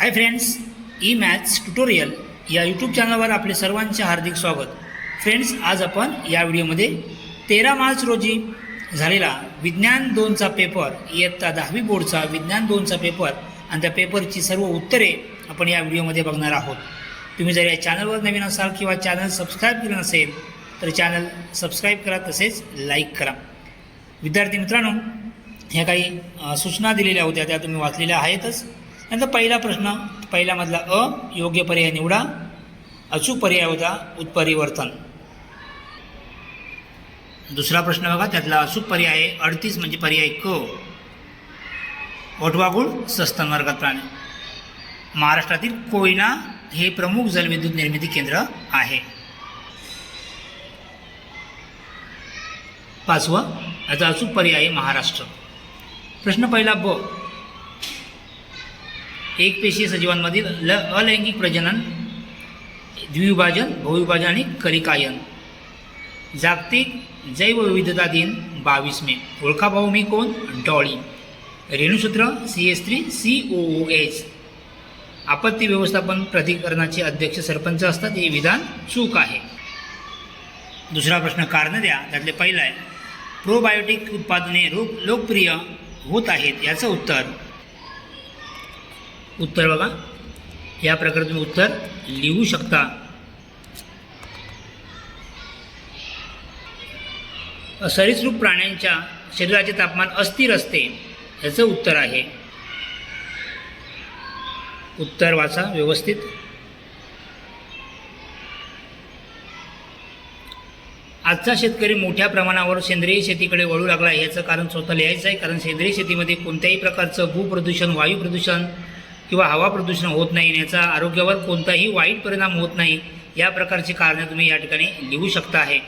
Hi friends, E maths tutorial या YouTube चॅनलवर आपले सर्वांचे हार्दिक स्वागत. फ्रेंड्स, आज आपण या व्हिडिओमध्ये 13 मार्च रोजी झालेला विज्ञान 2चा पेपर, इयत्ता 10वी बोर्डचा विज्ञान 2चा पेपर आणि त्या पेपरची सर्व उत्तरे आपण या व्हिडिओमध्ये बघणार आहोत. तुम्ही जर या चॅनलवर नवीन असाल किंवा चॅनल सबस्क्राईब केलं नसेल तर चॅनल सबस्क्राईब करा, तसेच लाईक करा. विद्यार्थी मित्रांनो, ह्या काही सूचना दिलेल्या होत्या त्या तुम्ही वाचलेल्या आहेतच. नंतर पहिला प्रश्न, पहिल्यामधला योग्य पर्याय निवडा. अचूक पर्याय होता उत्परिवर्तन. दुसरा प्रश्न बघा, त्यातला अचूक पर्याय आहे 38 म्हणजे पर्याय क. ओटवागुळ सस्तन वर्गात प्राणी. महाराष्ट्रातील कोयना हे प्रमुख जलविद्युत निर्मिती केंद्र आहे. पाचवं, याचा अचूक पर्याय आहे महाराष्ट्र. प्रश्न पहिला ब. एकपेशीय सजीवांमधील अलैंगिक प्रजनन, द्विविभाजन, बहुविभाजन आणि कलिकायन. जागतिक जैवविविधता दिन 22 मे. ओळखाभाऊ कोण? डॉळी. रेणुसूत्र CH3COOH. आपत्ती व्यवस्थापन प्राधिकरणाचे अध्यक्ष सरपंच असतात, हे विधान चूक आहे. दुसरा प्रश्न कारण द्या. त्यातले पहिला आहे प्रोबायोटिक उत्पादने लोकप्रिय होत आहेत. याचं उत्तर बघा, या प्रकारे तुम्ही उत्तर लिहू शकता. सरीसृप प्राण्यांच्या शरीराचे तापमान अस्थिर असते. याचं उत्तर आहे. उत्तर वाचा व्यवस्थित. आजचा शेतकरी मोठ्या प्रमाणावर सेंद्रिय शेतीकडे वळू लागला आहे. याचं कारण स्वतः लिहायचं आहे, कारण सेंद्रिय शेतीमध्ये कोणत्याही प्रकारचं भूप्रदूषण, वायू प्रदूषण किंवा हवा प्रदूषण होत नाही. याचा आरोग्यावर कोणताही वाईट परिणाम होत नाही. या प्रकारची कारणे तुम्ही या ठिकाणी लिहू शकता आहे.